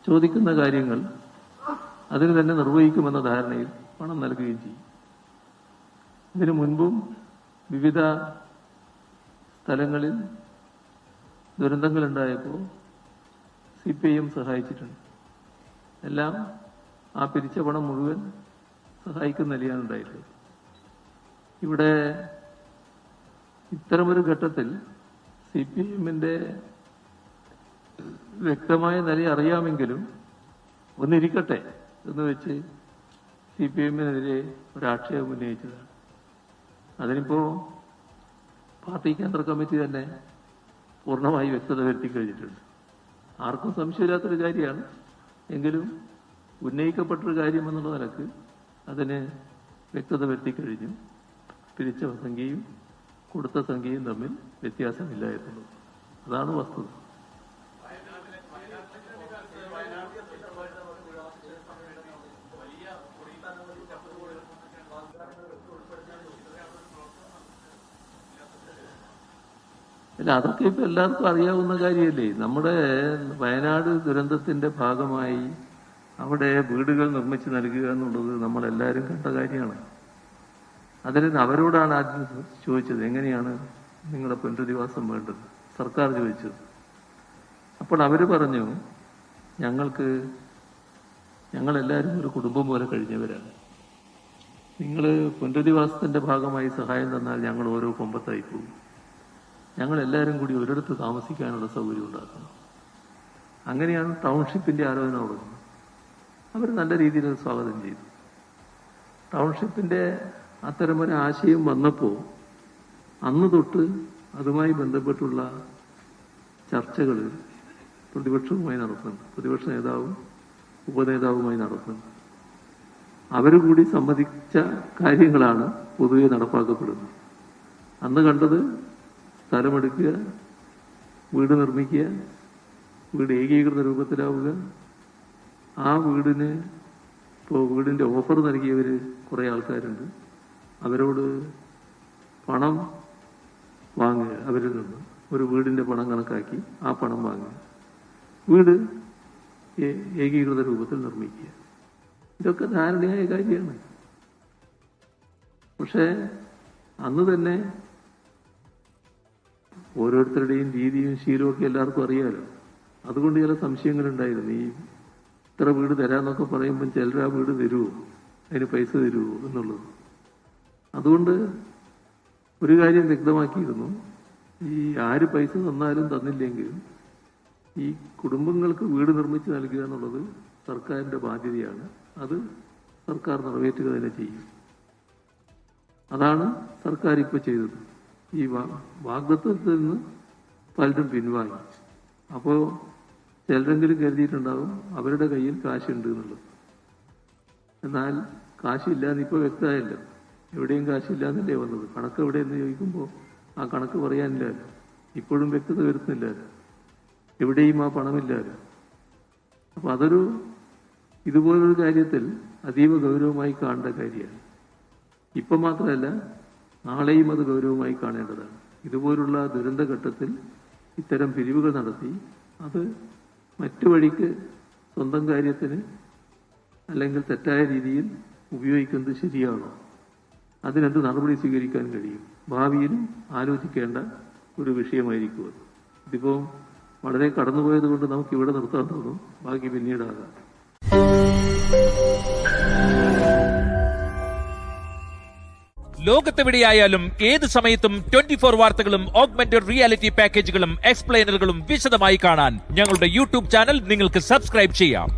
ചോദിക്കുന്ന കാര്യങ്ങൾ അതിന് തന്നെ നിർവഹിക്കുമെന്ന ധാരണയിൽ പണം നൽകുകയും ചെയ്യും. ഇതിനു മുൻപും വിവിധ സ്ഥലങ്ങളിൽ ദുരന്തങ്ങളുണ്ടായപ്പോൾ CPIM സഹായിച്ചിട്ടുണ്ട്. എല്ലാം ആ പിരിച്ച പണം മുഴുവൻ സഹായിക്കുന്ന നിലയാണ് ഉണ്ടായിട്ടുള്ളത്. ഇവിടെ ഇത്തരമൊരു ഘട്ടത്തിൽ CPIMന്റെ വ്യക്തമായ നില അറിയാമെങ്കിലും ഒന്നിരിക്കട്ടെ എന്ന് വെച്ച് CPIMനെതിരെ ഒരാക്ഷേപം ഉന്നയിച്ചതാണ്. അതിനിപ്പോ പാർട്ടി കേന്ദ്ര കമ്മിറ്റി തന്നെ പൂർണ്ണമായി വ്യക്തത വരുത്തി കഴിഞ്ഞിട്ടുണ്ട്. ആർക്കും സംശയമില്ലാത്തൊരു കാര്യമാണ്. എങ്കിലും ഉന്നയിക്കപ്പെട്ടൊരു കാര്യം എന്നുള്ള നിലക്ക് അതിന് വ്യക്തത വരുത്തി കഴിഞ്ഞു. പിരിച്ച സംഖ്യയും കൊടുത്ത സംഖ്യയും തമ്മിൽ വ്യത്യാസമില്ല എന്നുള്ളത് അതാണ് വസ്തുത. അല്ല, അതൊക്കെ ഇപ്പൊ എല്ലാവർക്കും അറിയാവുന്ന കാര്യമല്ലേ. നമ്മുടെ വയനാട് ദുരന്തത്തിന്റെ ഭാഗമായി അവിടെ വീടുകൾ നിർമ്മിച്ച് നൽകുക എന്നുള്ളത് നമ്മളെല്ലാവരും കണ്ട കാര്യമാണ്. അതിന് അവരോടാണ് ആദ്യം ചോദിച്ചത്, എങ്ങനെയാണ് നിങ്ങളുടെ പുനരധിവാസം വേണ്ടത്, സർക്കാർ ചോദിച്ചത്. അപ്പോൾ അവര് പറഞ്ഞു, ഞങ്ങളെല്ലാവരും ഒരു കുടുംബം പോലെ കഴിഞ്ഞവരാണ്. നിങ്ങൾ പുനരധിവാസത്തിന്റെ ഭാഗമായി സഹായം തന്നാൽ ഞങ്ങൾ ഓരോ കൊമ്പത്തായി പോകും. ഞങ്ങളെല്ലാവരും കൂടി ഒരിടത്ത് താമസിക്കാനുള്ള സൗകര്യം ഉണ്ടാക്കണം. അങ്ങനെയാണ് ടൗൺഷിപ്പിന്റെ ആലോചന തുടങ്ങുന്നത്. അവർ നല്ല രീതിയിൽ സ്വാഗതം ചെയ്തു. ടൗൺഷിപ്പിന്റെ അത്തരമൊരു ആശയം വന്നപ്പോൾ അന്ന് തൊട്ട് അതുമായി ബന്ധപ്പെട്ടുള്ള ചർച്ചകൾ പ്രതിപക്ഷവുമായി നടത്തുന്നുണ്ട്. പ്രതിപക്ഷ നേതാവും ഉപനേതാവുമായി നടത്തുന്നുണ്ട്. അവരുകൂടി സമ്മതിച്ച കാര്യങ്ങളാണ് പൊതുവെ നടപ്പാക്കപ്പെടുന്നത്. അന്ന് കണ്ടത് സ്ഥലമെടുക്കുക, വീട് നിർമ്മിക്കുക, വീട് ഏകീകൃത രൂപത്തിലാവുക, ആ വീടിന് ഇപ്പോൾ വീടിൻ്റെ ഓഫർ നൽകിയവർ കുറേ ആൾക്കാരുണ്ട്. അവരോട് പണം വാങ്ങുക, അവരിൽ നിന്ന് ഒരു വീടിൻ്റെ പണം കണക്കാക്കി ആ പണം വാങ്ങുക, വീട് ഏകീകൃത രൂപത്തിൽ നിർമ്മിക്കുക. ഇതൊക്കെ ധാരണയായ കാര്യമാണ്. പക്ഷേ അന്ന് തന്നെ ഓരോരുത്തരുടെയും രീതിയും ശീലവും ഒക്കെ എല്ലാവർക്കും അറിയാലോ. അതുകൊണ്ട് ചില സംശയങ്ങളുണ്ടായിരുന്നു. ഈ ഇത്ര വീട് തരാന്നൊക്കെ പറയുമ്പോൾ ചിലർ ആ വീട് തരുമോ, അതിന് പൈസ തരുമോ എന്നുള്ളത്. അതുകൊണ്ട് ഒരു കാര്യം വ്യക്തമാക്കിയിരുന്നു, ഈ ആര് പൈസ തന്നാലും തന്നില്ലെങ്കിലും ഈ കുടുംബങ്ങൾക്ക് വീട് നിർമ്മിച്ച് നൽകുക എന്നുള്ളത് സർക്കാരിന്റെ ബാധ്യതയാണ്. അത് സർക്കാർ നിറവേറ്റുക തന്നെ ചെയ്യും. അതാണ് സർക്കാർ ഇപ്പോൾ ചെയ്തത്. ഈ വാഗ്ദത്തത്തിൽ നിന്ന് പലരും പിൻവാങ്ങി. അപ്പോൾ ചിലരെങ്കിലും കരുതിയിട്ടുണ്ടാകും അവരുടെ കയ്യിൽ കാശുണ്ട് എന്നുള്ളത്. എന്നാൽ കാശില്ലാന്ന് ഇപ്പോൾ വ്യക്തമായല്ലോ. എവിടെയും കാശില്ലാന്നല്ലേ വന്നത്. കണക്ക് എവിടെയെന്ന് ചോദിക്കുമ്പോൾ ആ കണക്ക് പറയാനില്ലല്ലോ. ഇപ്പോഴും വ്യക്തത വരുന്നില്ലല്ലോ. എവിടെയും ആ പണമില്ലല്ലോ. അപ്പൊ അതൊരു ഇതുപോലൊരു കാര്യത്തിൽ അതീവ ഗൗരവമായി കാണേണ്ട കാര്യമാണ്. ഇപ്പം മാത്രമല്ല, നാളെയും അത് ഗൗരവമായി കാണേണ്ടതാണ്. ഇതുപോലുള്ള ദുരന്തഘട്ടത്തിൽ ഇത്തരം പിരിവുകൾ നടത്തി അത് മറ്റു വഴിക്ക് സ്വന്തം കാര്യത്തിന് അല്ലെങ്കിൽ തെറ്റായ രീതിയിൽ ഉപയോഗിക്കുന്നത് ശരിയാണോ, അതിനെന്ത് നടപടി സ്വീകരിക്കാൻ കഴിയും, ഭാവിയിലും ആലോചിക്കേണ്ട ഒരു വിഷയമായിരിക്കും അത്. ഇതിപ്പോൾ വളരെ കടന്നുപോയത് കൊണ്ട് നമുക്ക് ഇവിടെ നിർത്താൻ തോന്നും. ബാക്കി പിന്നീടാകാം. ലോകത്തെവിടെയായാലും ഏത് സമയത്തും 24 വാർത്തകളും ഓഗ്മെന്റഡ് റിയാലിറ്റി പാക്കേജുകളും എക്സ്പ്ലെയിനറുകളും വിശദമായി കാണാൻ ഞങ്ങളുടെ യൂട്യൂബ് ചാനൽ നിങ്ങൾക്ക് സബ്സ്ക്രൈബ് ചെയ്യാം.